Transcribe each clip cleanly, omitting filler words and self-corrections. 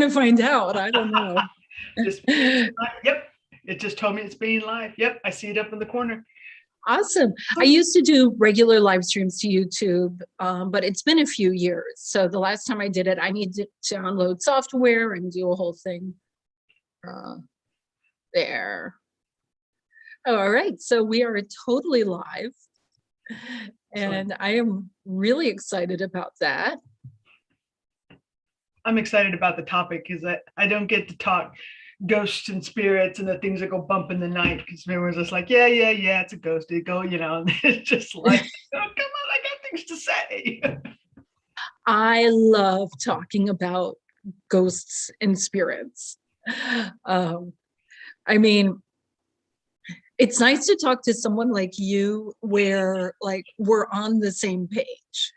going to find out. I don't know. Yep. It just told me it's being live. Yep. I see it up in the corner. Awesome. I used to do regular live streams to YouTube, but it's been a few years. So the last time I did it, I needed to download software and do a whole thing there. All right. So we are totally live. And I am really excited about that. I'm excited about the topic because I don't get to talk ghosts and spirits and the things that go bump in the night, because everyone's just like, yeah, it's a ghost. It go, and it's just like, oh, come on, I got things to say. I love talking about ghosts and spirits. I mean, it's nice to talk to someone like you where like we're on the same page.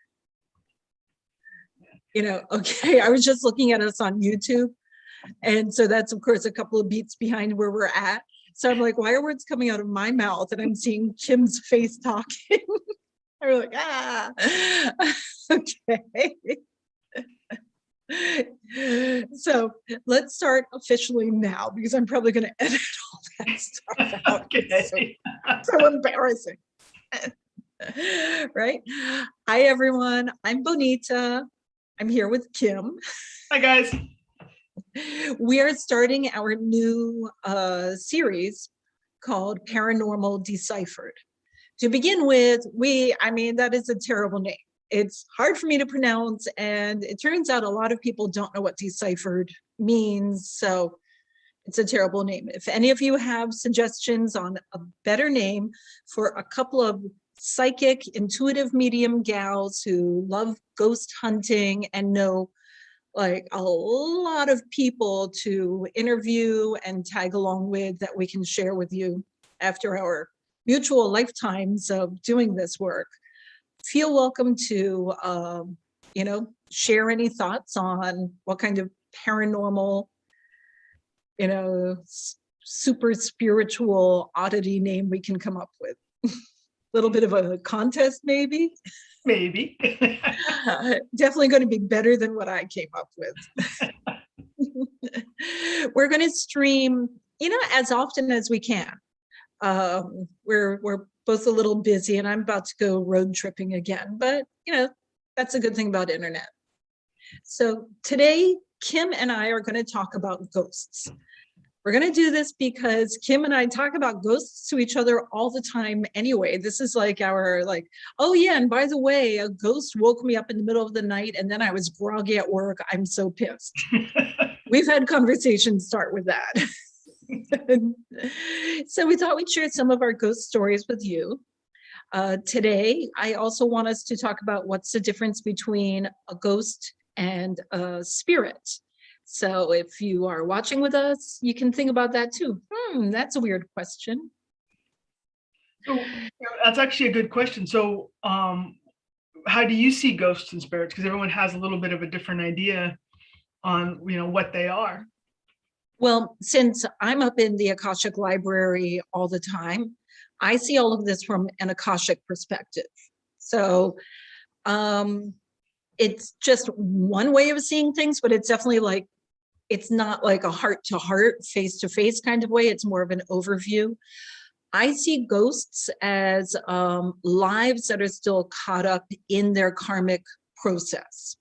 Okay, I was just looking at us on YouTube. And so that's, of course, a couple of beats behind where we're at. So I'm like, why are words coming out of my mouth? And I'm seeing Kim's face talking. I'm like, okay. So let's start officially now, because I'm probably going to edit all that stuff out. Okay. So embarrassing. Right? Hi, everyone. I'm Bonita. I'm here with Kim. Hi, guys. We are starting our new series called Paranormal Deciphered. To begin with, that is a terrible name. It's hard for me to pronounce, and it turns out a lot of people don't know what deciphered means, so it's a terrible name. If any of you have suggestions on a better name for a couple of psychic, intuitive medium gals who love ghost hunting and know like a lot of people to interview and tag along with that we can share with you after our mutual lifetimes of doing this work, feel welcome to, share any thoughts on what kind of paranormal, super spiritual oddity name we can come up with. A little bit of a contest, maybe? Maybe. Definitely going to be better than what I came up with. We're going to stream, as often as we can. We're both a little busy, and I'm about to go road tripping again, but that's a good thing about internet. So today, Kim and I are going to talk about ghosts. We're going to do this because Kim and I talk about ghosts to each other all the time anyway. This is like our oh yeah, and by the way, a ghost woke me up in the middle of the night and then I was groggy at work. I'm so pissed. We've had conversations start with that. So we thought we'd share some of our ghost stories with you. Today, I also want us to talk about what's the difference between a ghost and a spirit. So if you are watching with us, you can think about that too. That's a weird question. So, that's actually a good question. So how do you see ghosts and spirits? Because everyone has a little bit of a different idea on, what they are. Well, since I'm up in the Akashic library all the time, I see all of this from an Akashic perspective. So it's just one way of seeing things, but it's definitely it's not like a heart-to-heart, face-to-face kind of way. It's more of an overview. I see ghosts as lives that are still caught up in their karmic process.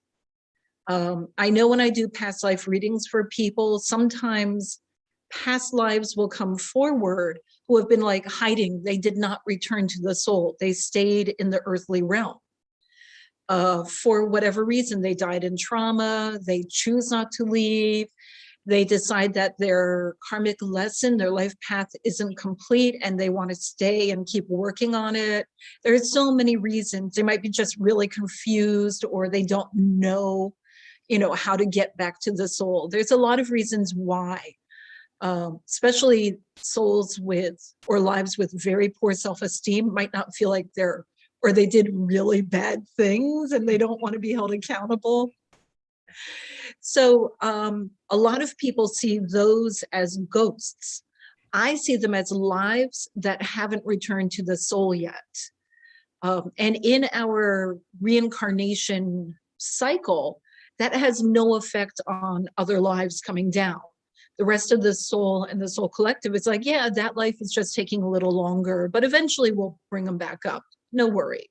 I know when I do past life readings for people, sometimes past lives will come forward who have been hiding. They did not return to the soul. They stayed in the earthly realm. For whatever reason, they died in trauma, they choose not to leave, they decide that their karmic lesson, their life path isn't complete, and they want to stay and keep working on it. There's so many reasons. They might be just really confused, or they don't know, how to get back to the soul. There's a lot of reasons why, especially souls or lives with very poor self-esteem might not feel like they did really bad things and they don't want to be held accountable. So a lot of people see those as ghosts. I see them as lives that haven't returned to the soul yet. And in our reincarnation cycle, that has no effect on other lives coming down. The rest of the soul and the soul collective, it's like, yeah, that life is just taking a little longer, but eventually we'll bring them back up. No worry.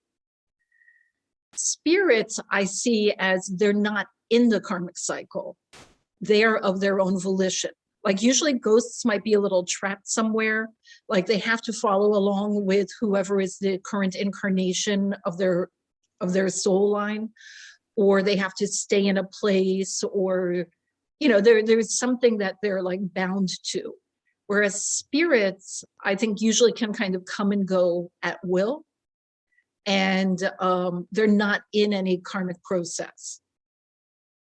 Spirits, I see as they're not in the karmic cycle. They are of their own volition. Like usually ghosts might be a little trapped somewhere, like they have to follow along with whoever is the current incarnation of their soul line, or they have to stay in a place, or there's something that they're like bound to. Whereas spirits, I think, usually can kind of come and go at will, and they're not in any karmic process.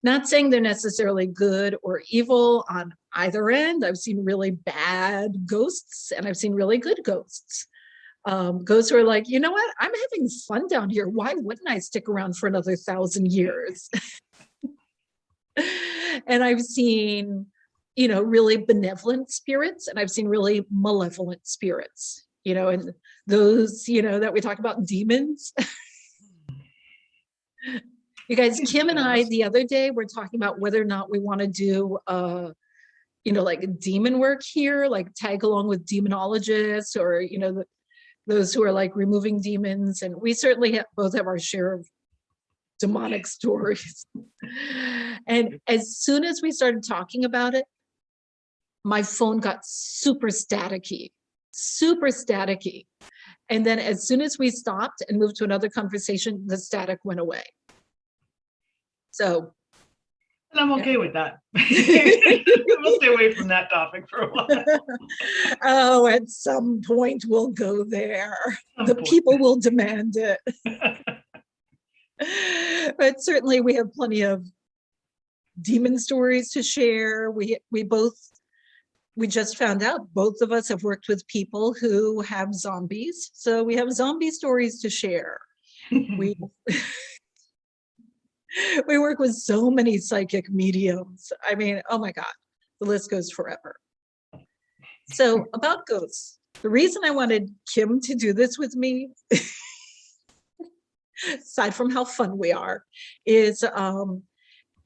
Not saying they're necessarily good or evil on either end. I've seen really bad ghosts and I've seen really good ghosts. Ghosts who are like, you know what? I'm having fun down here. Why wouldn't I stick around for another 1,000 years? And I've seen, really benevolent spirits, and I've seen really malevolent spirits, and those, that we talk about, demons. You guys, Kim and I, the other day, were talking about whether or not we want to do, like demon work here, like tag along with demonologists, or, those who are like removing demons. And we certainly both have our share of demonic stories. And as soon as we started talking about it, my phone got super staticky. And then as soon as we stopped and moved to another conversation, the static went away. So, and I'm okay with that. We'll stay away from that topic for a while. Oh, at some point we'll go there. People will demand it. But certainly we have plenty of demon stories to share. We just found out both of us have worked with people who have zombies. So we have zombie stories to share. We work with so many psychic mediums. I mean, oh my God, the list goes forever. So about ghosts, the reason I wanted Kim to do this with me, aside from how fun we are, is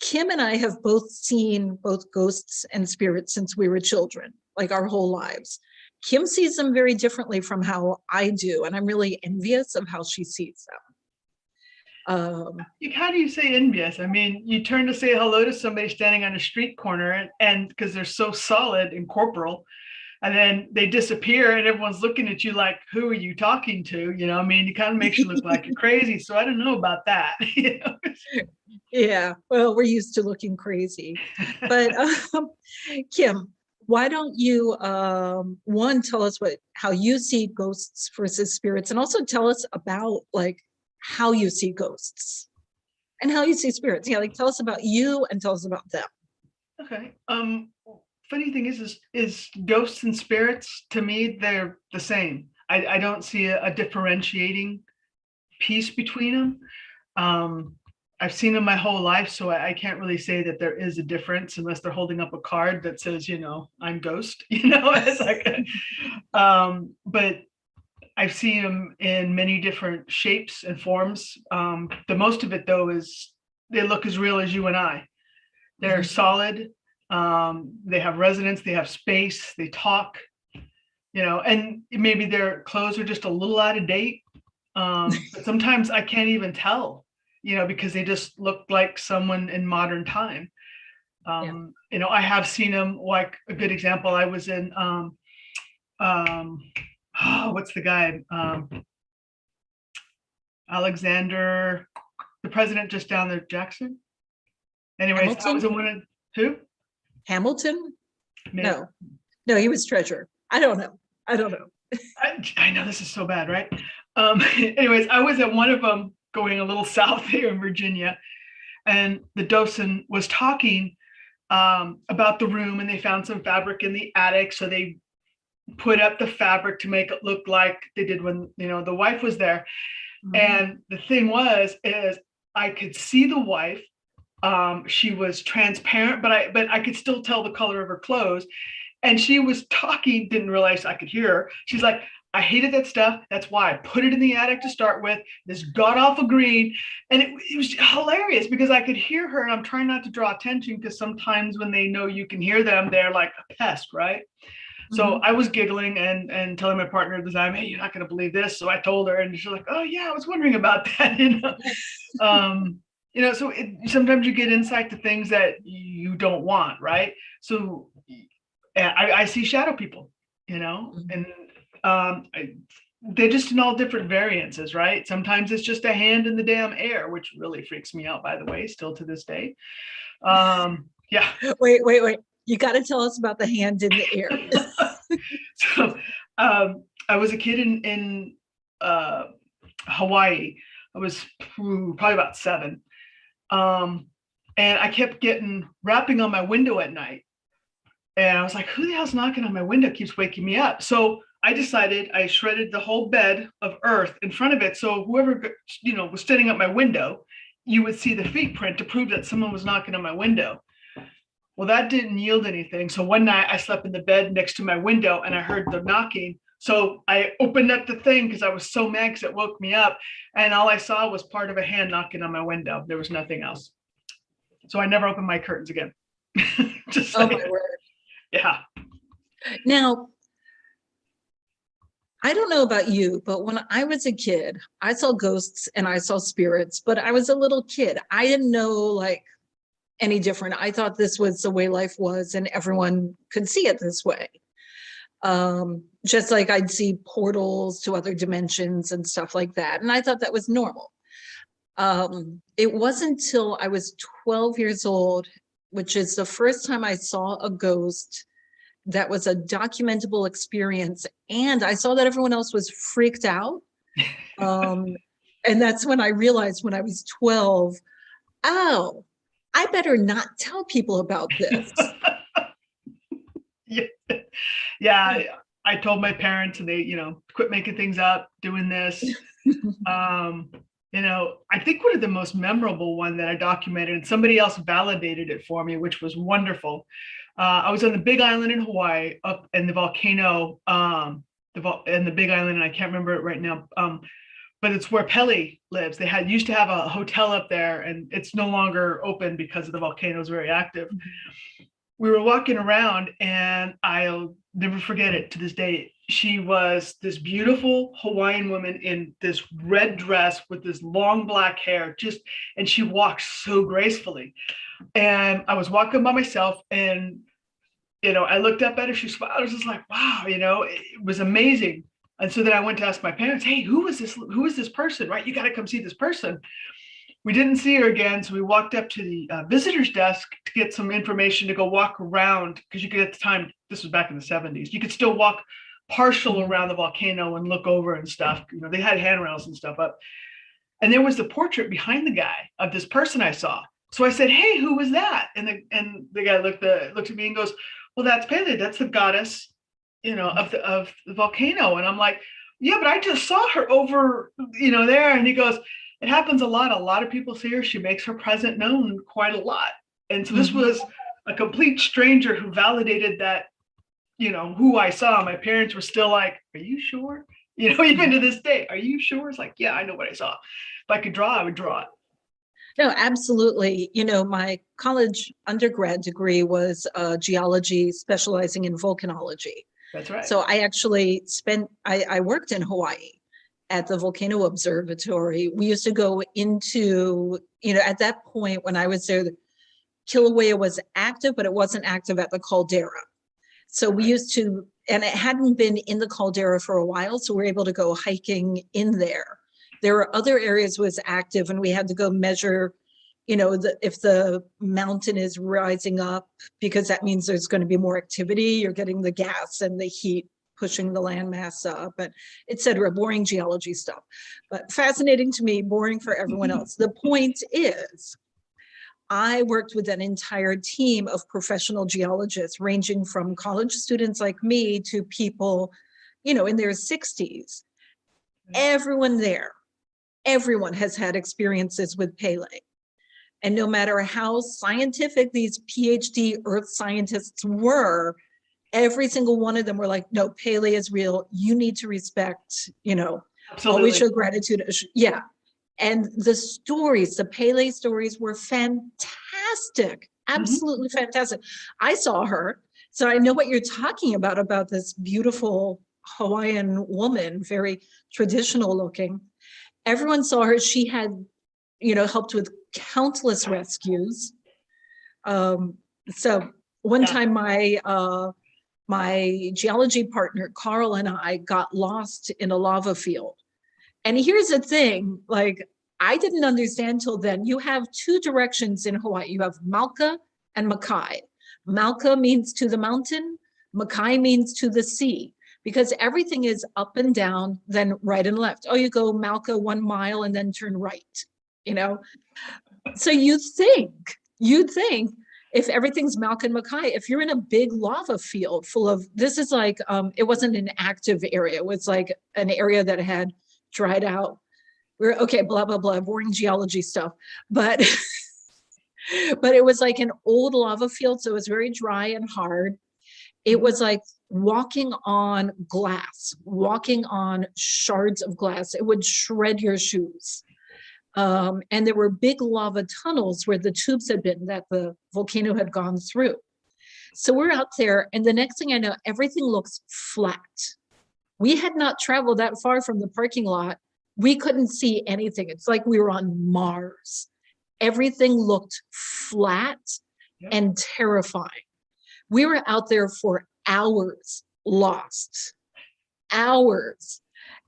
Kim and I have both seen both ghosts and spirits since we were children, like our whole lives. Kim sees them very differently from how I do, and I'm really envious of how she sees them. How do you say envious? I mean, you turn to say hello to somebody standing on a street corner, and because they're so solid and corporal, and then they disappear and everyone's looking at you like, who are you talking to? I mean, it kind of makes you look like you're crazy. So I don't know about that. Yeah, well, we're used to looking crazy. But Kim, why don't you, one, tell us how you see ghosts versus spirits, and also tell us about like how you see ghosts and how you see spirits. Yeah, like tell us about you and tell us about them. Okay. Funny thing is ghosts and spirits, to me, they're the same. I don't see a differentiating piece between them. I've seen them my whole life, so I can't really say that there is a difference unless they're holding up a card that says, I'm ghost, it's like, but I've seen them in many different shapes and forms. The most of it, though, is they look as real as you and I. They're solid. They have resonance. They have space. They talk. And maybe their clothes are just a little out of date. But sometimes I can't even tell, because they just look like someone in modern time. I have seen them. Like a good example, I was in. What's the guy? Alexander, the president just down there, Jackson. Anyways, Hamilton? I was in one of who? Hamilton? Maybe. No, he was treasurer. I don't know. I know this is so bad, right? Anyways, I was at one of them going a little south here in Virginia, and the docent was talking about the room, and they found some fabric in the attic, so they put up the fabric to make it look like they did when the wife was there. And the thing is I could see the wife. She was transparent, but I could still tell the color of her clothes. And she was talking, didn't realize I could hear her. She's like, I hated that stuff. That's why I put it in the attic to start with, this god awful green. And it was hilarious because I could hear her, and I'm trying not to draw attention because sometimes when they know you can hear them, they're like a pest, right? So I was giggling and telling my partner at the time, hey, you're not going to believe this. So I told her, and she's like, oh yeah, I was wondering about that. So sometimes you get insight to things that you don't want, right? So I see shadow people, and they're just in all different variances, right? Sometimes it's just a hand in the damn air, which really freaks me out, by the way, still to this day. Yeah. Wait. You got to tell us about the hand in the air. So I was a kid in Hawaii. I was probably about 7. And I kept getting rapping on my window at night. And I was like, who the hell's knocking on my window? Keeps waking me up. So I decided I shredded the whole bed of earth in front of it. So whoever, was standing at my window, you would see the feet print to prove that someone was knocking on my window. Well, that didn't yield anything. So one night I slept in the bed next to my window and I heard the knocking. So I opened up the thing because I was so mad because it woke me up. And all I saw was part of a hand knocking on my window. There was nothing else. So I never opened my curtains again. Just oh my word. Yeah. Now, I don't know about you, but when I was a kid, I saw ghosts and I saw spirits, but I was a little kid. I didn't know any different. I thought this was the way life was and everyone could see it this way. Just like I'd see portals to other dimensions and stuff like that. And I thought that was normal. It wasn't until I was 12 years old, which is the first time I saw a ghost that was a documentable experience. And I saw that everyone else was freaked out. And that's when I realized when I was 12, oh, I better not tell people about this. Yeah. I told my parents and they, quit making things up, doing this. I think one of the most memorable one that I documented and somebody else validated it for me, which was wonderful. I was on the Big Island in Hawaii up in the volcano, in the Big Island, and I can't remember it right now. But it's where Pele lives. They used to have a hotel up there and it's no longer open because the volcano is very active. We were walking around and I'll never forget it to this day. She was this beautiful Hawaiian woman in this red dress with this long black hair, and she walked so gracefully. And I was walking by myself and, I looked up at her, she smiled. I was just like, wow, it was amazing. And so then I went to ask my parents, hey, who is this person, right? You got to come see this person. We didn't see her again. So we walked up to the visitor's desk to get some information to go walk around. Because you could, at the time, this was back in the 70s, you could still walk partial around the volcano and look over and stuff. They had handrails and stuff up. And there was the portrait behind the guy of this person I saw. So I said, hey, who was that? And the guy looked at me and goes, well, that's Pele. That's the goddess, of the volcano. And I'm like, yeah, but I just saw her over, there. And he goes, it happens a lot. A lot of people see her. She makes her presence known quite a lot. And so this was a complete stranger who validated that, who I saw. My parents were still like, are you sure? Even to this day, are you sure? It's like, yeah, I know what I saw. If I could draw, I would draw it. No, absolutely. My college undergrad degree was geology, specializing in volcanology. That's right. So I actually I worked in Hawaii at the Volcano Observatory. We used to go into, at that point when I was there, Kilauea was active, but it wasn't active at the caldera. So we used to, and it hadn't been in the caldera for a while, so we were able to go hiking in there. There were other areas was active and we had to go measure, if the mountain is rising up, because that means there's going to be more activity. You're getting the gas and the heat pushing the landmass up, and et cetera, boring geology stuff. But fascinating to me, boring for everyone else. The point is, I worked with an entire team of professional geologists, ranging from college students like me to people, in their 60s. Everyone has had experiences with Pele. And no matter how scientific these PhD earth scientists were, every single one of them were like, no, Pele is real. You need to respect, Absolutely. always show gratitude. Yeah. And the stories, the Pele stories were fantastic. Absolutely fantastic. I saw her. So I know what you're talking about this beautiful Hawaiian woman, very traditional looking. Everyone saw her. She had, helped with countless rescues. So one time my geology partner, Carl, and I got lost in a lava field. And here's the thing, like, I didn't understand till then. You have two directions in Hawaii. You have Mauka and Makai. Mauka means to the mountain. Makai means to the sea, because everything is up and down, then right and left. Oh, you go Mauka 1 mile and then turn right, So you'd think if everything's Mauka and Makai, if you're in a big lava field full of, this is like, it wasn't an active area. It was like an area that had dried out. We're okay, blah, blah, blah, boring geology stuff. But, but it was like an old lava field. So it was very dry and hard. It was like walking on glass, walking on shards of glass. It would shred your shoes. And there were big lava tunnels where the tubes had been that the volcano had gone through. So we're out there, and the next thing I know, everything looks flat. We had not traveled that far from the parking lot. We couldn't see anything. It's like we were on Mars. Everything looked flat and terrifying. We were out there for hours, lost, hours.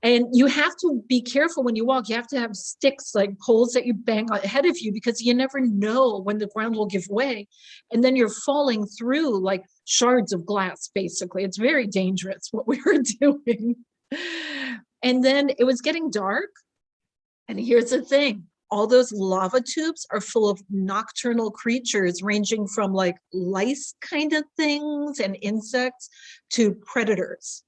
And you have to be careful when you walk. You have to have sticks, like poles that you bang ahead of you, because you never know when the ground will give way. And then you're falling through like shards of glass, basically. It's very dangerous what we were doing. And then it was getting dark. And here's the thing. All those lava tubes are full of nocturnal creatures, ranging from like lice kind of things and insects to predators.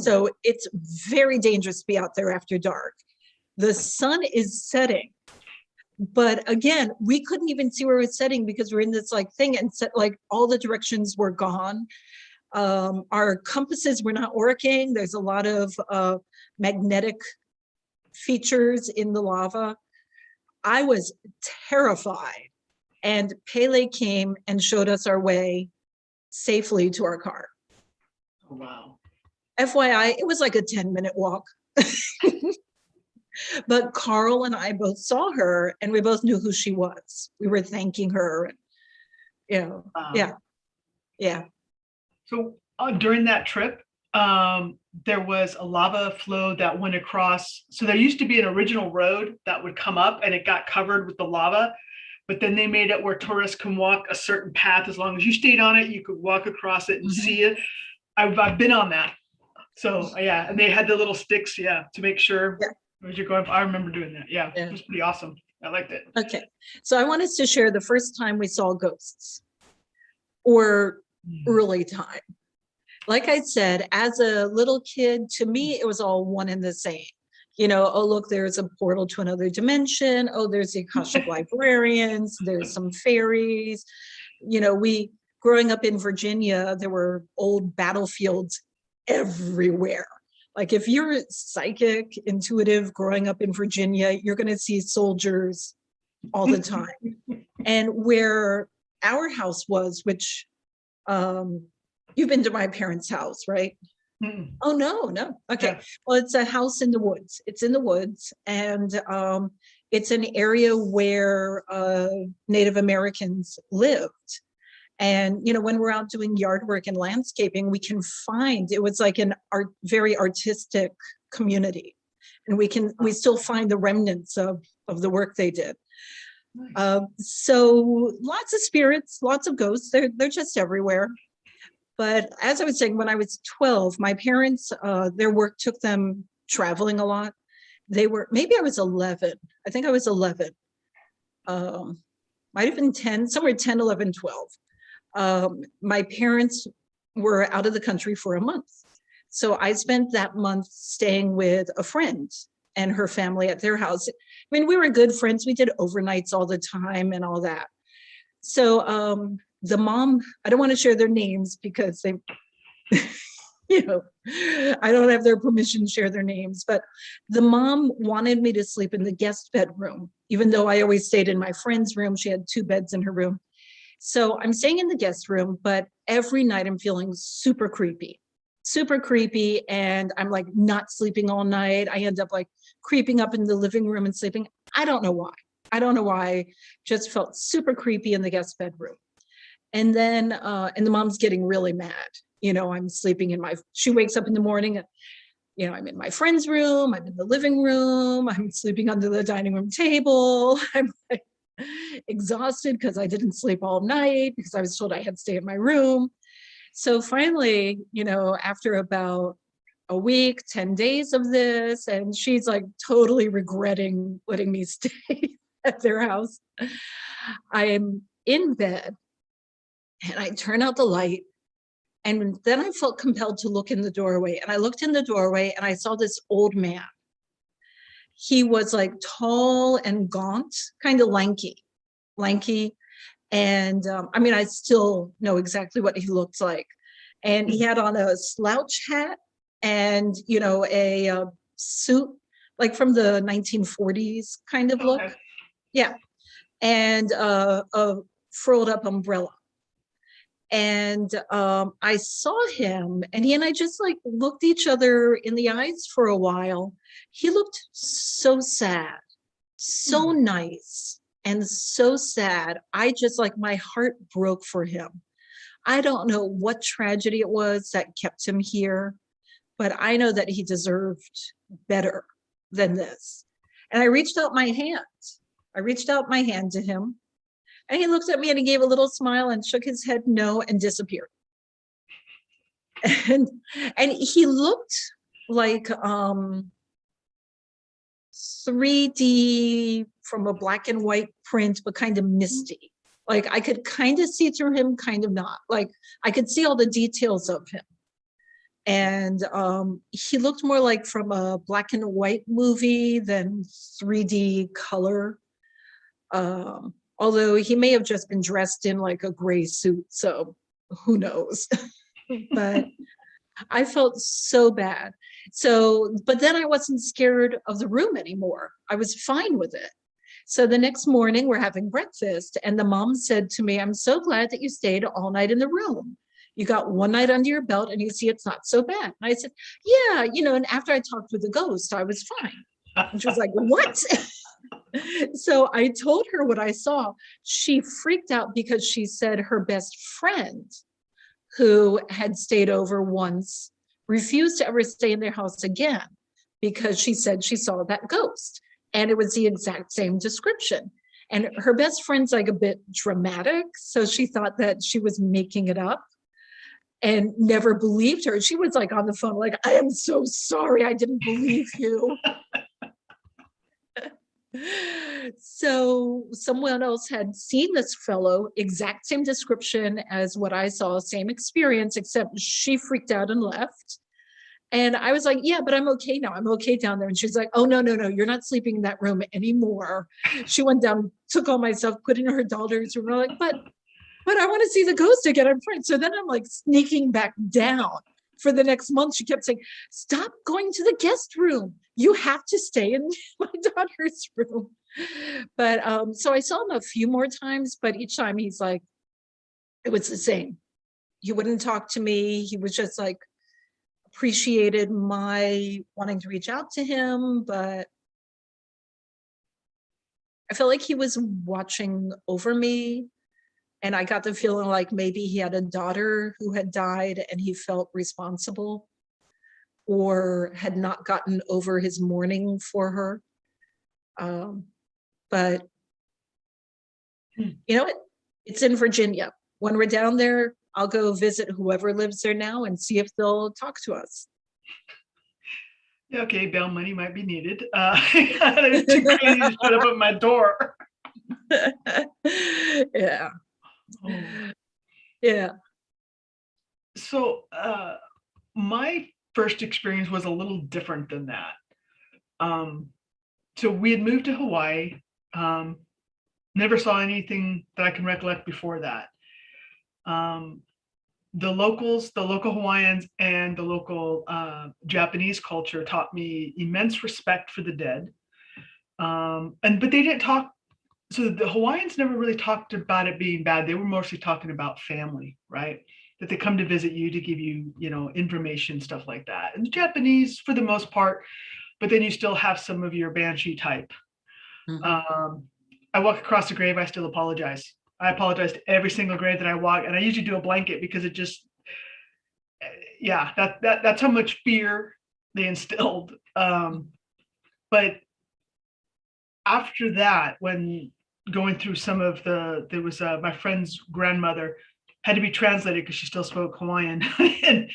So it's very dangerous to be out there after dark. The sun is setting, but again, we couldn't even see where it was setting because we're in this like thing, and set, like all the directions were gone. Our compasses were not working. There's a lot of magnetic features in the lava. I was terrified, and Pele came and showed us our way safely to our car. Oh, wow. FYI, it was like a 10-minute walk. But Carl and I both saw her, and we both knew who she was. We were thanking her. Yeah. So during that trip, there was a lava flow that went across. So there used to be an original road that would come up, and it got covered with the lava. But then they made it where tourists can walk a certain path. As long as you stayed on it, you could walk across it and see it. I've been on that. So yeah, and they had the little sticks, to make sure as you're going. I remember doing that. Yeah, it was pretty awesome. I liked it. Okay, so I want us to share the first time we saw ghosts, or early time. Like I said, as a little kid, to me, it was all one and the same. Oh, look, there's a portal to another dimension. Oh, there's the Akashic librarians. There's some fairies. Growing up in Virginia, there were old battlefields everywhere. Like if you're psychic, intuitive, growing up in Virginia, you're going to see soldiers all the time. And where our house was, which you've been to my parents' house, right? Oh, no. Okay. Yeah. Well, it's a house in the woods. It's in the woods. And it's an area where Native Americans lived. And, when we're out doing yard work and landscaping, we can find, it was like very artistic community. And we still find the remnants of the work they did. Nice. So lots of spirits, lots of ghosts, they're just everywhere. But as I was saying, when I was 12, my parents, their work took them traveling a lot. Maybe I was 11. I think I was 11. Might have been 10, somewhere 10, 11, 12. My parents were out of the country for a month. So I spent that month staying with a friend and her family at their house. I mean, we were good friends. We did overnights all the time and all that. So the mom, I don't want to share their names because they, I don't have their permission to share their names, but the mom wanted me to sleep in the guest bedroom, even though I always stayed in my friend's room. She had 2 beds in her room. So I'm staying in the guest room, but every night I'm feeling super creepy. And I'm like not sleeping all night. I end up like creeping up in the living room and sleeping. I don't know why. Just felt super creepy in the guest bedroom. And then, and the mom's getting really mad. I'm sleeping she wakes up in the morning, I'm in my friend's room, I'm in the living room, I'm sleeping under the dining room table. I'm like exhausted because I didn't sleep all night because I was told I had to stay in my room. So finally, after about a week, 10 days of this, and she's like totally regretting letting me stay at their house, I am in bed and I turn out the light. And then I felt compelled to look in the doorway. And I looked in the doorway and I saw this old man. He was like tall and gaunt, kind of lanky. And I still know exactly what he looked like. And he had on a slouch hat and, a suit, like from the 1940s kind of look. Okay. Yeah. And a furled up umbrella. And I saw him and he and I just like looked each other in the eyes for a while. He looked so sad, so nice and so sad. I just like my heart broke for him. I don't know what tragedy it was that kept him here, but I know that he deserved better than this. And I reached out my hand to him. And he looked at me and he gave a little smile and shook his head no and disappeared. And he looked like 3D from a black and white print, but kind of misty. Like I could kind of see through him, kind of not. Like I could see all the details of him. And he looked more like from a black and white movie than 3D color. Although he may have just been dressed in like a gray suit, so who knows? But I felt so bad. But then I wasn't scared of the room anymore. I was fine with it. So the next morning we're having breakfast and the mom said to me, I'm so glad that you stayed all night in the room. You got 1 night under your belt and you see it's not so bad. And I said, yeah, and after I talked with the ghost, I was fine. And she was like, what? So I told her what I saw. She freaked out because she said her best friend, who had stayed over once, refused to ever stay in their house again because she said she saw that ghost. And it was the exact same description. And her best friend's like a bit dramatic. So she thought that she was making it up and never believed her. She was like on the phone, like, I am so sorry. I didn't believe you. So someone else had seen this fellow, exact same description as what I saw, same experience, except she freaked out and left. And I was like, yeah, but I'm okay now. I'm okay down there. And she's like, oh, no, you're not sleeping in that room anymore. She went down, took all my stuff, put in her daughter's room. We're like, but I want to see the ghost again. I'm friends. So then I'm like sneaking back down. For the next month, she kept saying, stop going to the guest room. You have to stay in my daughter's room. But so I saw him a few more times, but each time he's like, it was the same. He wouldn't talk to me. He was just like, appreciated my wanting to reach out to him, but I felt like he was watching over me. And I got the feeling like maybe he had a daughter who had died and he felt responsible or had not gotten over his mourning for her. But you know what? It's in Virginia. When we're down there, I'll go visit whoever lives there now and see if they'll talk to us. Okay, bail money might be needed. It's too crazy to shut up at my door. Yeah. Oh. Yeah. So my first experience was a little different than that. So we had moved to Hawaii. Never saw anything that I can recollect before that. The local Hawaiians and the local Japanese culture taught me immense respect for the dead. But they didn't talk, so the Hawaiians never really talked about it being bad. They were mostly talking about family, right? That they come to visit you to give you, information, stuff like that. And the Japanese, for the most part, but then you still have some of your banshee type. I walk across the grave, I still apologize. I apologize to every single grave that I walk, and I usually do a blanket because it just, yeah, that's how much fear they instilled. But after that, when going through some of there was my friend's grandmother had to be translated because she still spoke Hawaiian and,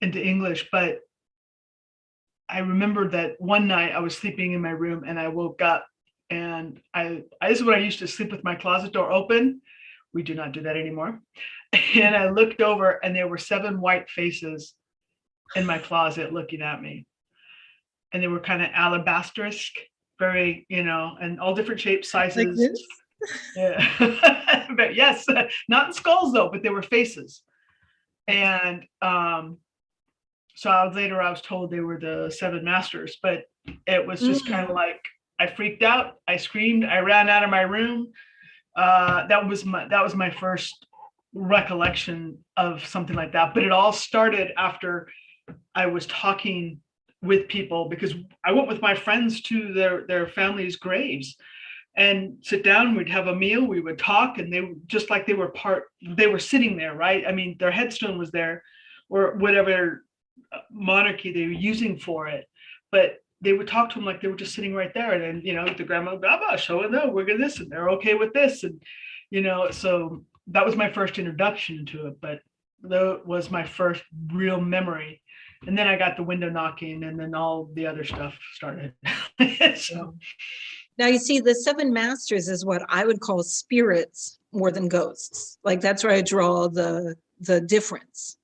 into English. But I remember that one night I was sleeping in my room and I woke up, and this is when I used to sleep with my closet door open. We do not do that anymore. And I looked over and there were 7 white faces in my closet looking at me. And they were kind of alabaster-esque, very, and all different shapes, sizes. Like this? Yeah. But yes, not in skulls though, but they were faces. And so later I was told they were the 7 masters, but it was just kind of like, I freaked out, I screamed, I ran out of my room. That was my first recollection of something like that. But it all started after I was talking with people, because I went with my friends to their families' graves and sit down, we'd have a meal, we would talk, and they just like they were sitting there, right? I mean, their headstone was there, or whatever monarchy they were using for it, but they would talk to them like they were just sitting right there. And then, the grandma, blah, showing them, we're gonna this, and they're okay with this. And, so that was my first introduction to it, but that was my first real memory. And then I got the window knocking, and then all the other stuff started. So. Now you see, the 7 masters is what I would call spirits more than ghosts. Like that's where I draw the difference,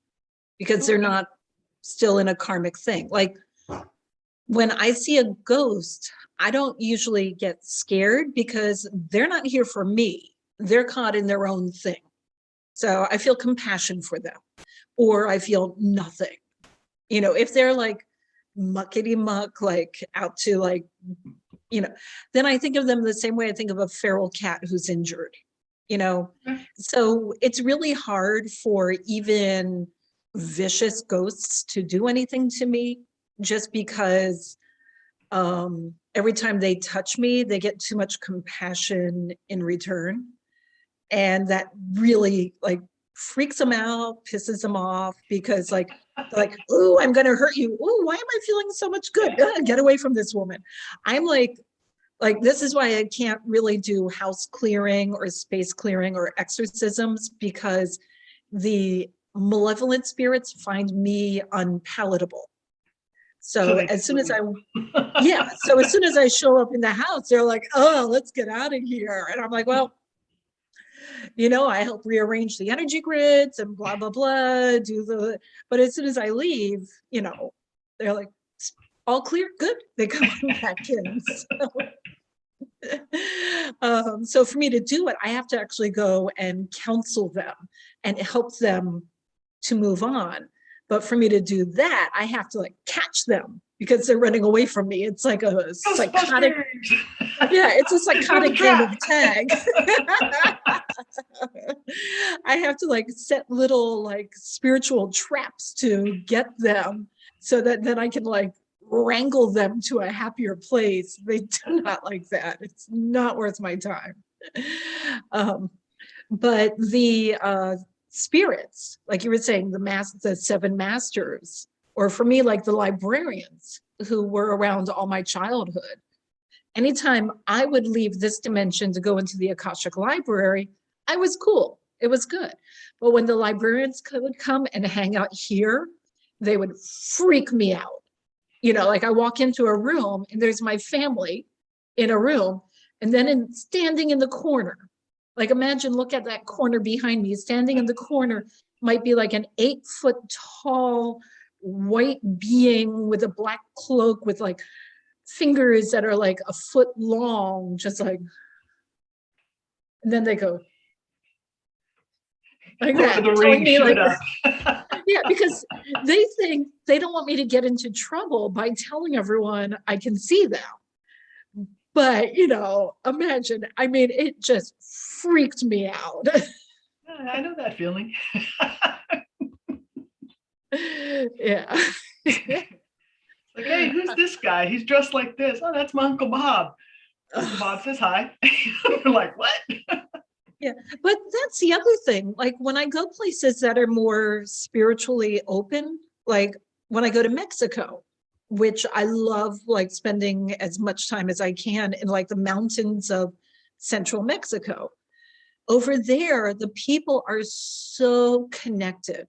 because they're not still in a karmic thing. Like when I see a ghost, I don't usually get scared because they're not here for me. They're caught in their own thing. So I feel compassion for them, or I feel nothing. If they're like muckety muck, like out to like, then I think of them the same way I think of a feral cat who's injured, So it's really hard for even vicious ghosts to do anything to me, just because every time they touch me, they get too much compassion in return. And that really like freaks them out, pisses them off, because like, oh, I'm going to hurt you. Oh, why am I feeling so much good? Get away from this woman. I'm like, this is why I can't really do house clearing or space clearing or exorcisms, because the malevolent spirits find me unpalatable. So as soon as as soon as I show up in the house, they're like, oh, let's get out of here. And I'm like, well, I help rearrange the energy grids and blah, blah, blah, but as soon as I leave, they're like, all clear, good. They come back in. So for me to do it, I have to actually go and counsel them and help them to move on. But for me to do that, I have to like catch them because they're running away from me. It's like a psychotic, it's a psychotic game of tag. I have to like set little like spiritual traps to get them, so that then I can like wrangle them to a happier place. They do not like that. It's not worth my time. But the spirits, like you were saying, the 7 masters, or for me, like the librarians who were around all my childhood. Anytime I would leave this dimension to go into the Akashic library, I was cool. It was good. But when the librarians would come and hang out here, they would freak me out. Like I walk into a room and there's my family in a room, and then standing in the corner, like imagine, look at that corner behind me, standing in the corner might be like an 8-foot tall white being with a black cloak with like fingers that are like a foot long, just like, and then they go, like that, The telling ring me showed like, up. yeah, because they think they don't want me to get into trouble by telling everyone I can see them. But, you know, imagine, I mean, it just freaked me out. I know that feeling. Yeah. Like, hey, who's this guy? He's dressed like this. Oh, that's my Uncle Bob. Uncle Bob says hi. We're like, what? Yeah, but that's the other thing. Like when I go places that are more spiritually open, like when I go to Mexico, which I love, like spending as much time as I can in like the mountains of central Mexico. Over there, the people are so connected.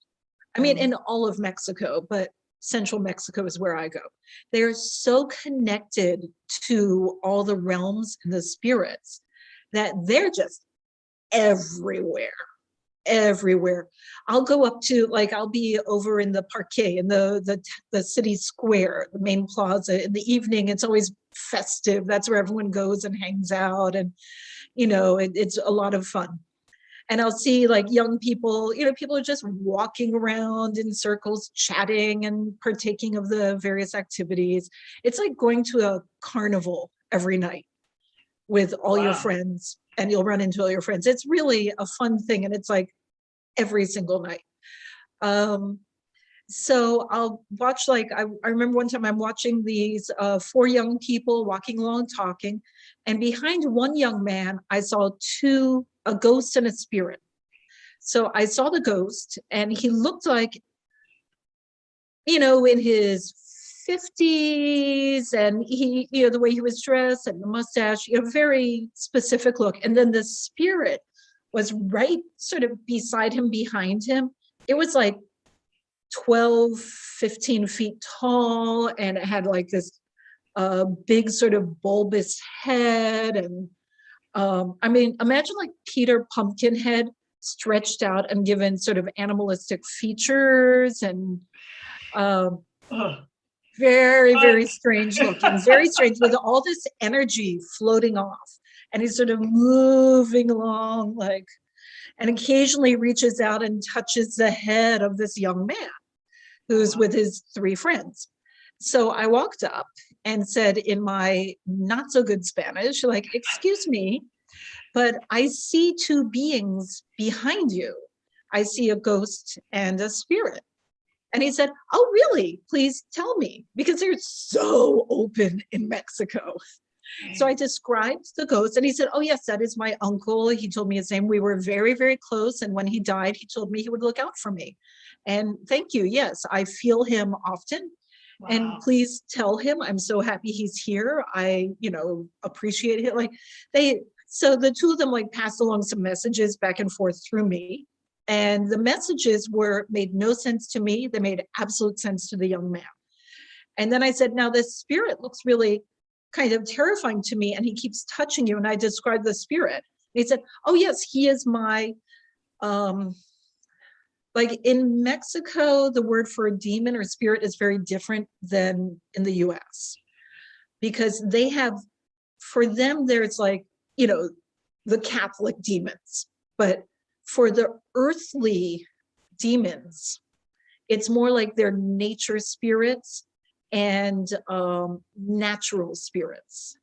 I mean, in all of Mexico, but central Mexico is where I go. They're so connected to all the realms and the spirits that they're just everywhere. I'll go up to, like, I'll be over in the parque, in the city square, the main plaza. In the evening, it's always festive. That's where everyone goes and hangs out, and you know, it's a lot of fun. And I'll see like young people, you know, people are just walking around in circles, chatting and partaking of the various activities. It's like going to a carnival every night with all your friends, and you'll run into all your friends. It's really a fun thing, and it's like every single night. So I'll watch, like, I remember one time I'm watching these 4 young people walking along talking, and behind one young man, I saw a ghost and a spirit. So I saw the ghost, and he looked like, you know, in his 50s, and he, you know, the way he was dressed and the mustache, you know, very specific look. And then the spirit was right sort of beside him, behind him. It was like 12, 15 feet tall, and it had like this big sort of bulbous head. And I mean, imagine like Peter Pumpkinhead stretched out and given sort of animalistic features, and very, very strange looking, very strange, with all this energy floating off. And he's sort of moving along, like, and occasionally reaches out and touches the head of this young man who's with his 3 friends. So I walked up and said in my not so good Spanish, like, excuse me, but I see 2 beings behind you. I see a ghost and a spirit. And he said, oh, really? Please tell me, because they're so open in Mexico. So I described the ghost, and he said, oh, yes, that is my uncle. He told me his name. We were very, very close. And when he died, he told me he would look out for me. And thank you. Yes, I feel him often. Wow. And please tell him I'm so happy he's here. I, you know, appreciate it. Like so the 2 of them like passed along some messages back and forth through me. And the messages made no sense to me. They made absolute sense to the young man. And then I said, now this spirit looks really kind of terrifying to me, and he keeps touching you. And I described the spirit. And he said, oh, yes, he is my, like in Mexico, the word for a demon or spirit is very different than in the US, because they have, for them, there's like, you know, the Catholic demons, but for the earthly demons, it's more like they're nature spirits and natural spirits.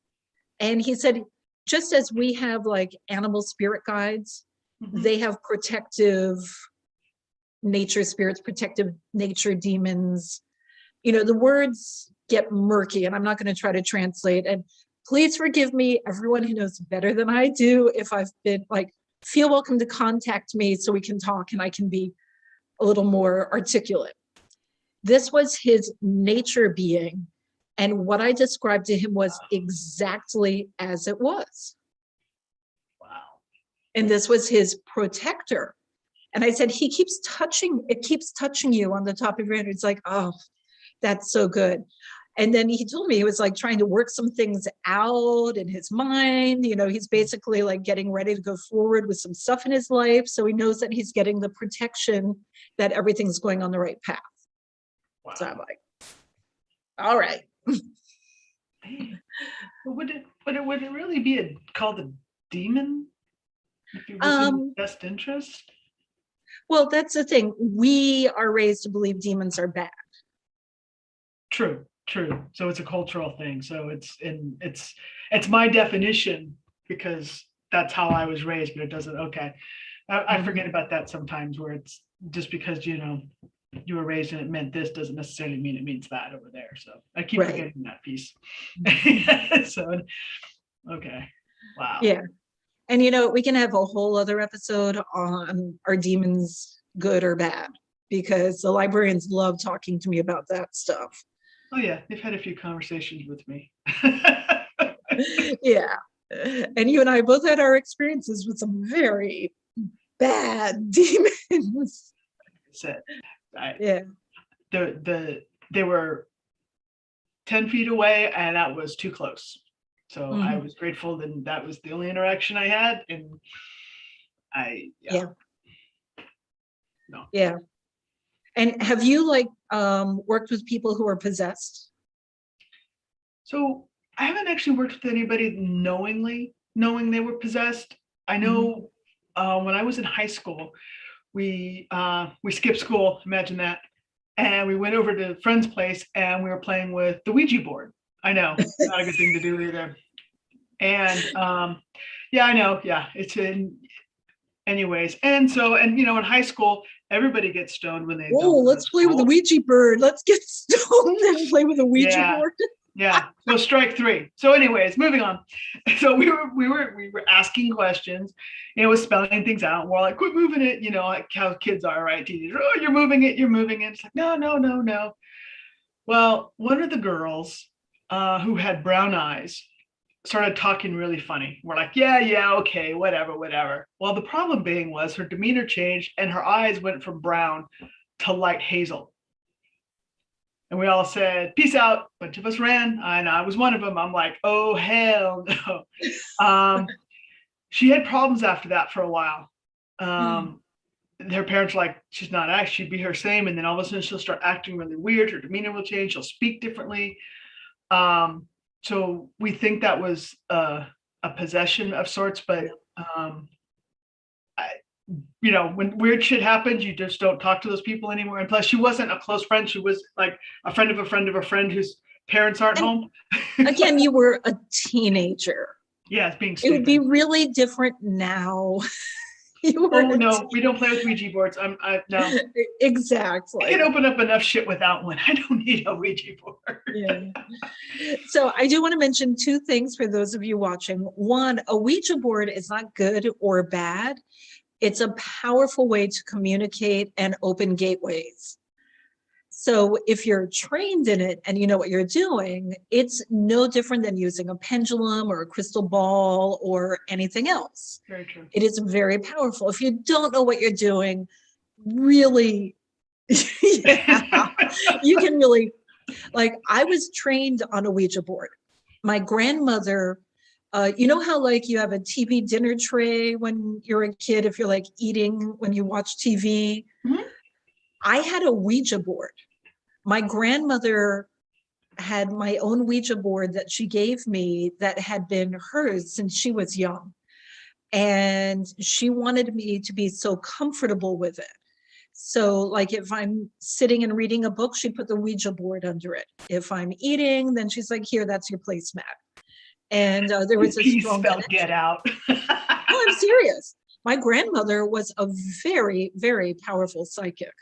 And he said, just as we have like animal spirit guides, they have protective nature spirits, protective nature demons. You know, the words get murky, and I'm not going to try to translate. And please forgive me, everyone who knows better than I do, if I've been like, feel welcome to contact me so we can talk and I can be a little more articulate. This was his nature being, and what I described to him was exactly as it was. Wow. And this was his protector. And I said, it keeps touching you on the top of your head. It's like, oh, that's so good. And then he told me he was like trying to work some things out in his mind. You know, he's basically like getting ready to go forward with some stuff in his life. So he knows that he's getting the protection that everything's going on the right path. Wow. So I'm like, all right. Would it really be called a demon if it was in best interest? Well, that's the thing. We are raised to believe demons are bad. True. So it's a cultural thing. So it's my definition because that's how I was raised, but it doesn't. Okay. I forget about that sometimes, where it's just because, you know, you were raised and it meant this doesn't necessarily mean it means that over there. So I keep Right. forgetting that piece. So, okay. Wow. Yeah. And, you know, we can have a whole other episode on are demons good or bad? Because the librarians love talking to me about that stuff. Oh yeah, they've had a few conversations with me. Yeah. And you and I both had our experiences with some very bad demons. Said, Yeah. They were 10 feet away, and that was too close. So I was grateful that that was the only interaction I had, and Yeah. And have you like worked with people who are possessed? So I haven't actually worked with anybody knowing they were possessed. I know when I was in high school, we skipped school, imagine that, and we went over to a friend's place and we were playing with the Ouija board. I know, not a good thing to do either. And yeah, I know, yeah, it's in anyways. And so, and you know, in high school, everybody gets stoned when they let's play with the Ouija board. Let's get stoned and play with the Ouija board. Yeah. So strike three. So anyways, moving on. So we were asking questions, and it was spelling things out. We're like, quit moving it, you know, like how kids are, right? Teenagers, oh, you're moving it. It's like, no. Well, one of the girls who had brown eyes started talking really funny. We're like, yeah, okay, whatever. Well, the problem being was her demeanor changed and her eyes went from brown to light hazel. And we all said, peace out. A bunch of us ran, and I was one of them. I'm like, oh, hell no. She had problems after that for a while. Her parents were like, she's not acting, she'd be her same. And then all of a sudden she'll start acting really weird. Her demeanor will change. She'll speak differently. So we think that was a possession of sorts, but you know, when weird shit happens, you just don't talk to those people anymore. And plus, she wasn't a close friend. She was like a friend of a friend of a friend whose parents aren't home. Again, you were a teenager. Yeah, it's being stupid. It would be really different now. No, we don't play with Ouija boards. No. Exactly. I can open up enough shit without one. I don't need a Ouija board. Yeah. So I do want to mention two things for those of you watching. One, a Ouija board is not good or bad. It's a powerful way to communicate and open gateways. So if you're trained in it and you know what you're doing, it's no different than using a pendulum or a crystal ball or anything else. Very true. It is very powerful. If you don't know what you're doing, really, yeah, you can really, like, I was trained on a Ouija board. My grandmother, you know how like you have a TV dinner tray when you're a kid, if you're like eating when you watch TV? I had a Ouija board. My grandmother had my own Ouija board that she gave me that had been hers since she was young. And she wanted me to be so comfortable with it. So like if I'm sitting and reading a book, she put the Ouija board under it. If I'm eating, then she's like, here, that's your placemat. And there was a strong connection. Get out. No, I'm serious. My grandmother was a very, very powerful psychic.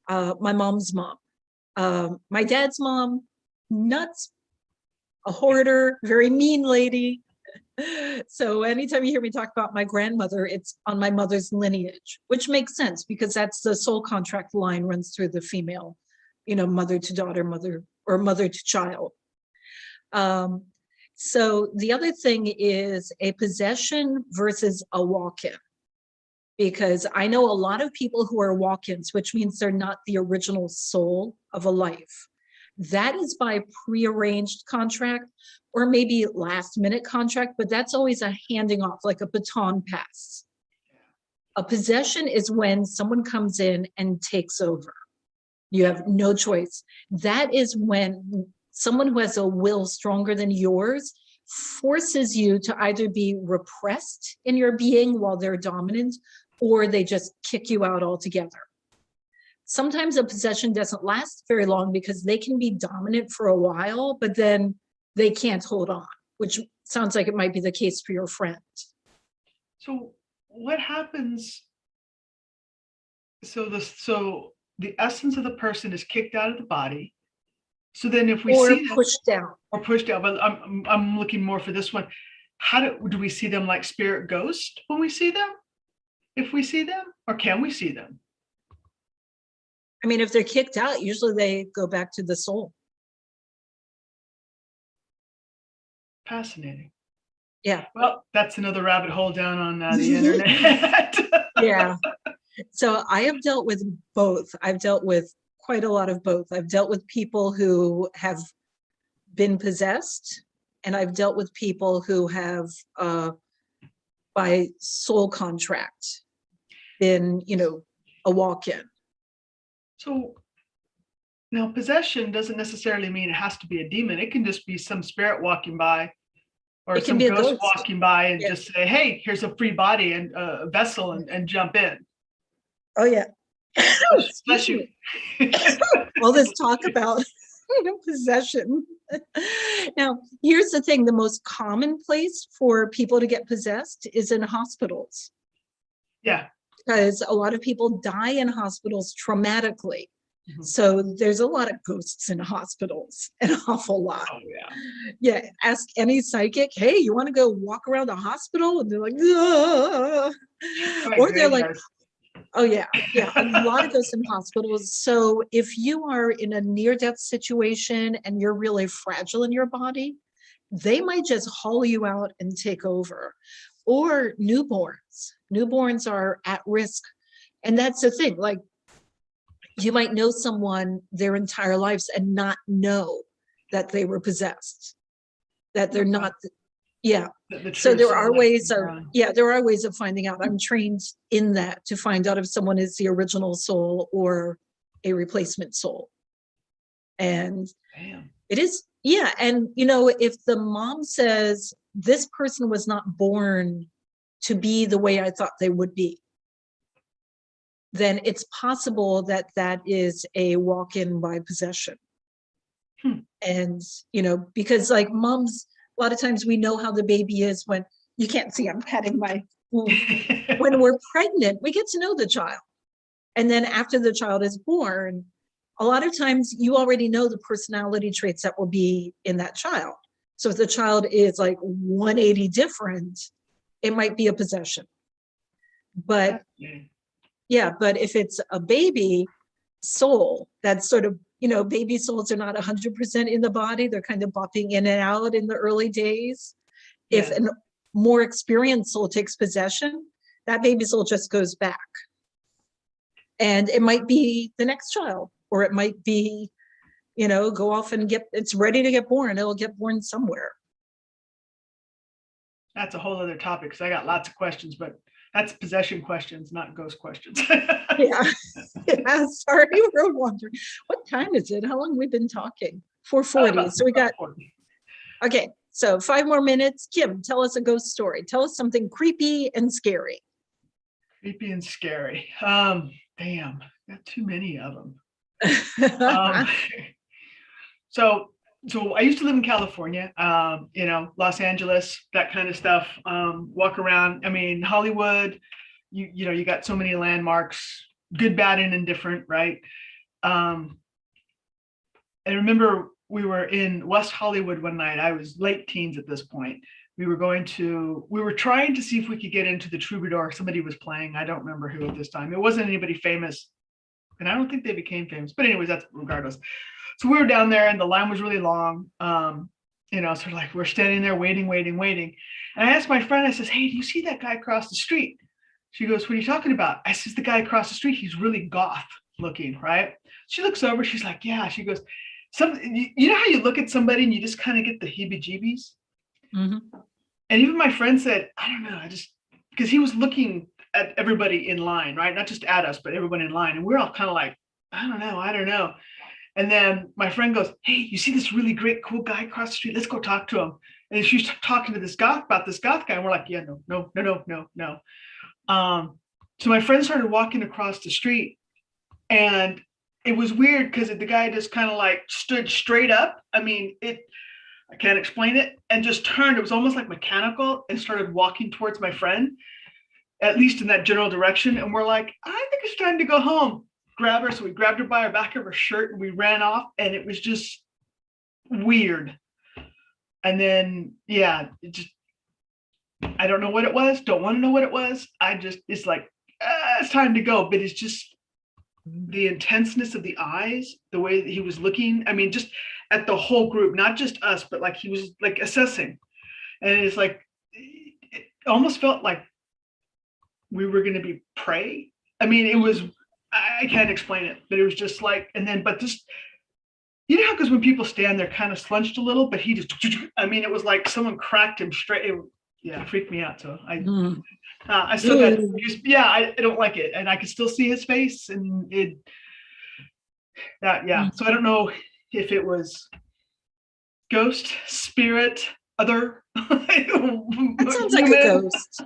My mom's mom. My dad's mom, nuts, a hoarder, very mean lady. So anytime you hear me talk about my grandmother, it's on my mother's lineage, which makes sense because that's the soul contract line runs through the female, you know, mother to daughter, mother to child. So the other thing is a possession versus a walk-in. Because I know a lot of people who are walk-ins, which means they're not the original soul of a life. That is by prearranged contract or maybe last minute contract, but that's always a handing off, like a baton pass. A possession is when someone comes in and takes over. You have no choice. That is when someone who has a will stronger than yours forces you to either be repressed in your being while they're dominant or they just kick you out altogether. Sometimes a possession doesn't last very long because they can be dominant for a while, but then they can't hold on, which sounds like it might be the case for your friend. So what happens? So the essence of the person is kicked out of the body. So then if we or see them, pushed down. or pushed down, but I'm looking more for this one. How do we see them like spirit ghost when we see them? If we see them, or can we see them? I mean, if they're kicked out, usually they go back to the soul. Fascinating. Yeah. Well, that's another rabbit hole down on the internet. Yeah. So I have dealt with both. I've dealt with quite a lot of both. I've dealt with people who have been possessed, and I've dealt with people who have, by soul contract, been, a walk-in. So now possession doesn't necessarily mean it has to be a demon. It can just be some spirit walking by, or some ghost walking by and just say, hey, here's a free body and a vessel, and jump in. Oh, yeah. Bless you. All this talk about possession. Now, here's the thing. The most common place for people to get possessed is in hospitals. Yeah. Because a lot of people die in hospitals traumatically. Mm-hmm. So there's a lot of ghosts in hospitals, an awful lot. Oh, yeah. Yeah. Ask any psychic, hey, you want to go walk around the hospital? And they're like, ah. Or they're like, oh, yeah. Yeah. A lot of ghosts in hospitals. So if you are in a near-death situation and you're really fragile in your body, they might just haul you out and take over. Or newborns. Newborns are at risk. And that's the thing. Like, you might know someone their entire lives and not know that they were possessed, that they're not. Yeah. So there are ways of, there are ways of finding out. I'm trained in that to find out if someone is the original soul or a replacement soul. And it is, yeah. And, if the mom says, this person was not born to be the way I thought they would be, then it's possible that that is a walk-in by possession. And, because like moms, a lot of times we know how the baby is when you can't see, I'm patting my womb. When we're pregnant, we get to know the child. And then after the child is born, a lot of times you already know the personality traits that will be in that child. So if the child is like 180 different, it might be a possession. But yeah, but if it's a baby soul, that's sort of, baby souls are not 100% in the body. They're kind of bopping in and out in the early days. Yeah. If a more experienced soul takes possession, that baby soul just goes back. And it might be the next child, or it might be, go off and it's ready to get born. It'll get born somewhere. That's a whole other topic, because I got lots of questions, but that's possession questions, not ghost questions. Yeah. Sorry, we're wondering. What time is it? How long have we been talking? 4:40. So we got, okay, so 5 more minutes. Kim, tell us a ghost story. Tell us something creepy and scary. Creepy and scary. Damn, got too many of them. So I used to live in California, Los Angeles, that kind of stuff. Walk around. I mean, Hollywood, you got so many landmarks, good, bad, and indifferent, right? I remember we were in West Hollywood one night. I was late teens at this point. We were trying to see if we could get into the Troubadour. Somebody was playing. I don't remember who at this time. It wasn't anybody famous. And I don't think they became famous. But anyways, that's regardless. So we were down there and the line was really long. Sort of like we're standing there waiting. And I asked my friend, I says, hey, do you see that guy across the street? She goes, what are you talking about? I says, the guy across the street, he's really goth looking, right? She looks over, she's like, yeah. She goes, you know how you look at somebody and you just kind of get the heebie-jeebies? Mm-hmm. And even my friend said, I don't know, because he was looking at everybody in line, right? Not just at us, but everybody in line. And we're all kind of like, I don't know. And then my friend goes, hey, you see this really great, cool guy across the street? Let's go talk to him. And she's talking to this goth guy. And we're like, yeah, no. So my friend started walking across the street, and it was weird because the guy just kind of like stood straight up. I mean, I can't explain it, and just turned. It was almost like mechanical, and started walking towards my friend, at least in that general direction. And we're like, I think it's time to go home. Grab her. So we grabbed her by her back of her shirt and we ran off, and it was just weird. And then, yeah, I don't know what it was. Don't want to know what it was. It's like, it's time to go. But it's just the intenseness of the eyes, the way that he was looking. I mean, just at the whole group, not just us, but like he was like assessing. And it's like, it almost felt like we were going to be prey. I mean, it was, I can't explain it, but it was just like, and then, but just, you know how, because when people stand, they're kind of slunched a little, but he just, I mean, it was like someone cracked him straight. It freaked me out. So I still got, I don't like it. And I can still see his face, and So I don't know if it was ghost, spirit, other. That sounds like a ghost.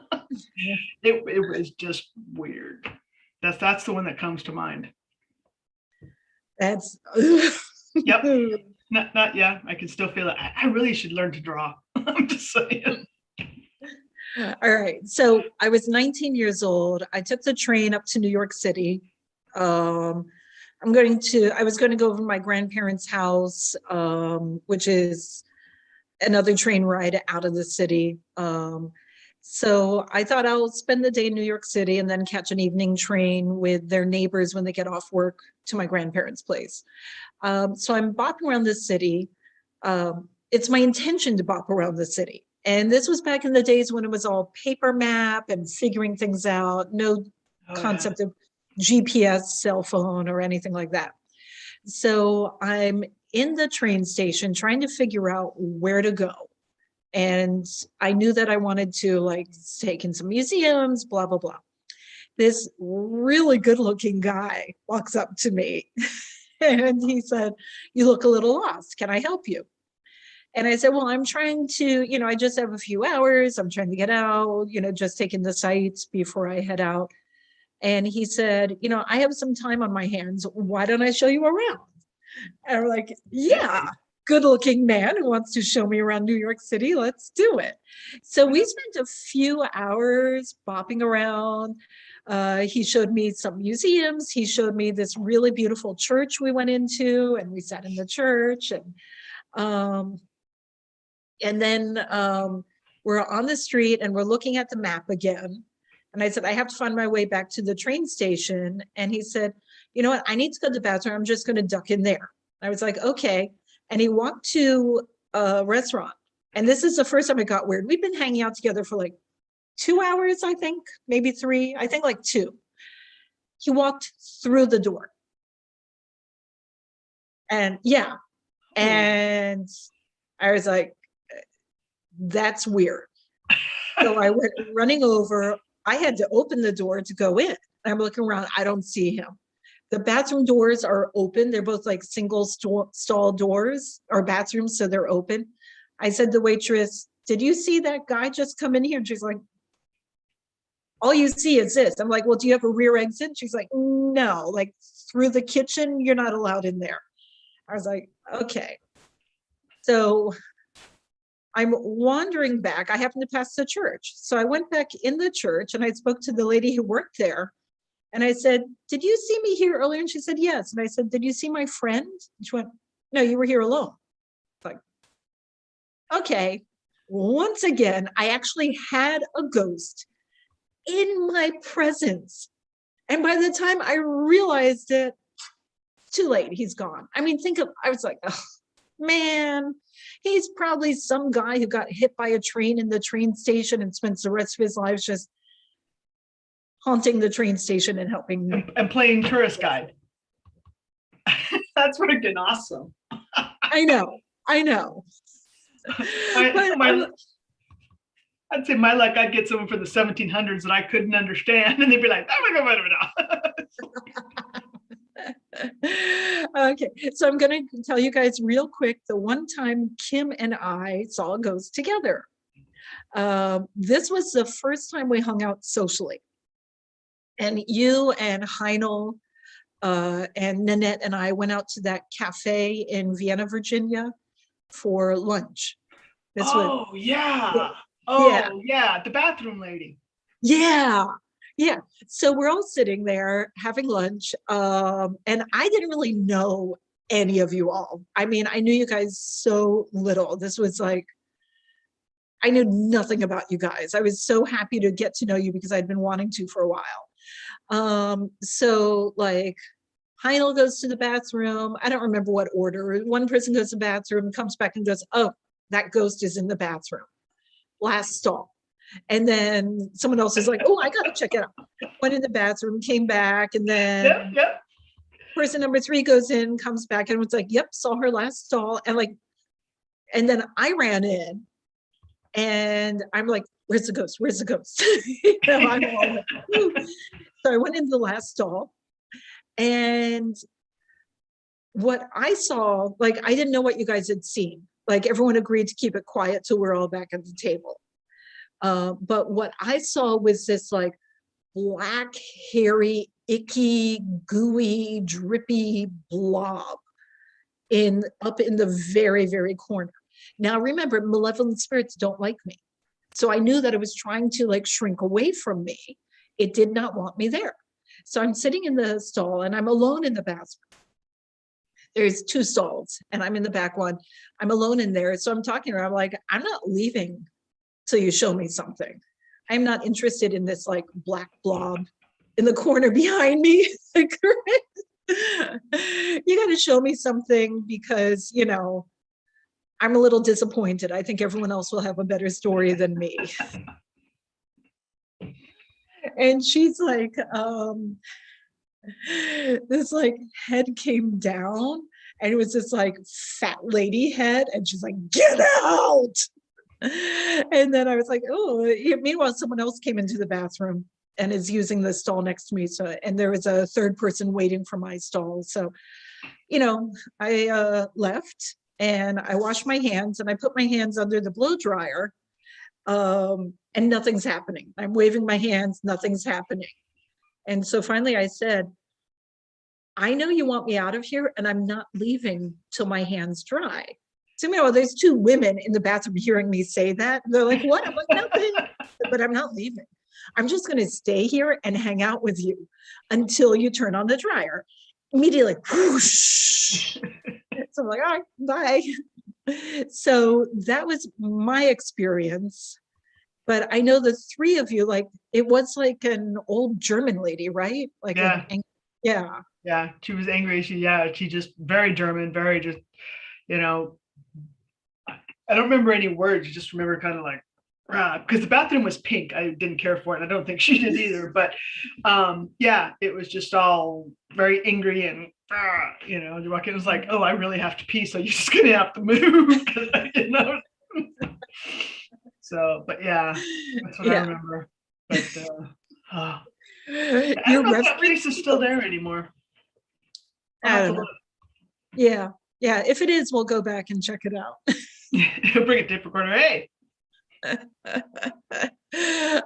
It was just weird. That's the one that comes to mind. That's yep. Not yeah. I can still feel it. I really should learn to draw. I'm just saying. All right. So I was 19 years old. I took the train up to New York City. I was going to go over to my grandparents' house, which is another train ride out of the city. So I thought I'll spend the day in New York City and then catch an evening train with their neighbors when they get off work to my grandparents' place. So I'm bopping around the city. It's my intention to bop around the city. And this was back in the days when it was all paper map and figuring things out, no concept of GPS, cell phone, or anything like that. So I'm in the train station trying to figure out where to go. And I knew that I wanted to like take in some museums, blah, blah, blah. This really good looking guy walks up to me and he said, "You look a little lost. Can I help you?" And I said, "Well, I'm trying to, I just have a few hours. I'm trying to get out, just taking the sights before I head out." And he said, "I have some time on my hands. Why don't I show you around?" And I'm like, yeah, good looking man who wants to show me around New York City. Let's do it. So we spent a few hours bopping around. He showed me some museums. He showed me this really beautiful church we went into, and we sat in the church. And then we're on the street and we're looking at the map again. And I said, "I have to find my way back to the train station." And he said, "You know what? I need to go to the bathroom. I'm just going to duck in there." I was like, okay. And he walked to a restaurant. And this is the first time it got weird. We've been hanging out together for like 2 hours, I think, maybe 3, I think like 2. He walked through the door. And yeah. And I was like, that's weird. So I went running over. I had to open the door to go in. I'm looking around. I don't see him. The bathroom doors are open. They're both like single stall doors or bathrooms, so they're open. I said to the waitress, "Did you see that guy just come in here?" And she's like, "All you see is this." I'm like, "Well, do you have a rear exit?" She's like, "No, like through the kitchen, you're not allowed in there." I was like, okay. So I'm wandering back. I happened to pass the church. So I went back in the church and I spoke to the lady who worked there. And I said, "Did you see me here earlier?" And she said, "Yes." And I said, "Did you see my friend?" And she went, "No, you were here alone." Like, okay. Once again, I actually had a ghost in my presence. And by the time I realized it, too late, he's gone. I mean, I was like, oh, man, he's probably some guy who got hit by a train in the train station and spends the rest of his life just haunting the train station and helping. And playing tourist guide. That's freaking awesome. I know. I'd say my luck, I'd get someone from the 1700s that I couldn't understand, and they'd be like, "Oh my God." Okay, so I'm going to tell you guys real quick the one time Kim and I saw a ghost together. This was the first time we hung out socially. And you and Heinel and Nanette and I went out to that cafe in Vienna, Virginia for lunch. This was, yeah. yeah, Oh, yeah. The bathroom lady. yeah, yeah. So we're all sitting there having lunch. And I didn't really know any of you all. I mean, I knew you guys so little. This was like, I knew nothing about you guys. I was so happy to get to know you because I'd been wanting to for a while. So like, Heinel goes to the bathroom. I don't remember what order. One person goes to the bathroom, comes back and goes, oh, that ghost is in the bathroom. Last stall. And then someone else is like, oh, I got to check it out. Went in the bathroom, came back, and then person number 3 goes in, comes back, and was like, yep, saw her last stall. And like, and then I ran in and I'm like, where's the ghost? Where's the ghost? You know, I'm all like, woo. So I went into the last stall. And what I saw, like, I didn't know what you guys had seen. Like, everyone agreed to keep it quiet till we're all back at the table. But what I saw was this like black, hairy, icky, gooey, drippy blob up in the very, very corner. Now, remember, malevolent spirits don't like me. So I knew that it was trying to like shrink away from me. It did not want me there. So I'm sitting in the stall and I'm alone in the bathroom. There's 2 stalls and I'm in the back one. I'm alone in there. So I'm talking to her. I'm like, I'm not leaving till you show me something. I'm not interested in this like black blob in the corner behind me. Like, you got to show me something because, you know, I'm a little disappointed. I think everyone else will have a better story than me. And she's like, this like head came down and it was this like fat lady head and she's like, get out. And then I was like, oh, meanwhile, someone else came into the bathroom and is using the stall next to me. So, and there was a 3rd person waiting for my stall. So, you know, I left and I washed my hands and I put my hands under the blow dryer. And nothing's happening. I'm waving my hands, nothing's happening. And so finally I said, I know you want me out of here and I'm not leaving till my hands dry. So, you know, there's 2 women in the bathroom hearing me say that. They're like, what? I'm like, nothing, but I'm not leaving. I'm just going to stay here and hang out with you until you turn on the dryer. Immediately, whoosh. So I'm like, all right, bye. So that was my experience. But I know the 3 of you, like, it was like an old German lady, right? Like, yeah. Yeah, she was angry. She just very German, very just, you know, I don't remember any words. I just remember kind of like, because the bathroom was pink. I didn't care for it. And I don't think she did either. But yeah, it was just all very angry and, you know, you walk in, it was like, oh, I really have to pee. So you're just going to have to move. You know? So, but yeah, that's what I remember. But I don't know if that place is still there anymore. I don't know. Yeah. If it is, we'll go back and check it out. Bring a tape recorder. Hey. Oh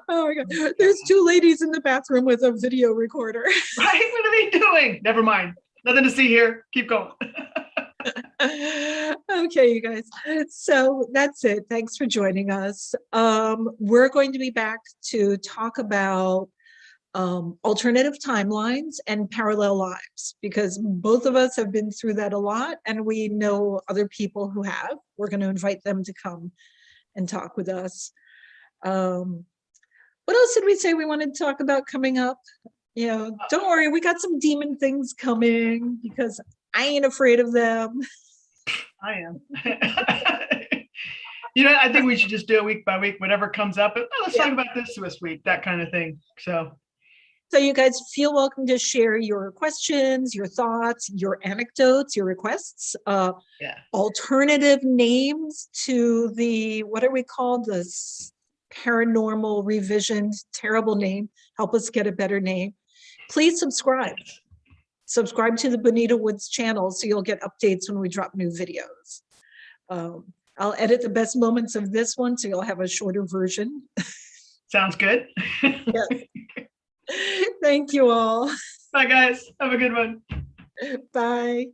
my God. There's 2 ladies in the bathroom with a video recorder. Right? What are they doing? Never mind. Nothing to see here. Keep going. Okay, you guys. So that's it. Thanks for joining us. We're going to be back to talk about alternative timelines and parallel lives, because both of us have been through that a lot and we know other people who have. We're going to invite them to come and talk with us. What else did we say we wanted to talk about coming up? You know, don't worry, we got some demon things coming because I ain't afraid of them. I am. You know, I think we should just do it week by week, whatever comes up. But let's talk about this week, that kind of thing. So you guys feel welcome to share your questions, your thoughts, your anecdotes, your requests, alternative names to the, what are we called? The paranormal revision, terrible name. Help us get a better name. Please subscribe. Subscribe to the Bonita Woods channel so you'll get updates when we drop new videos. I'll edit the best moments of this one so you'll have a shorter version. Sounds good. Yes. Thank you all. Bye, guys. Have a good one. Bye.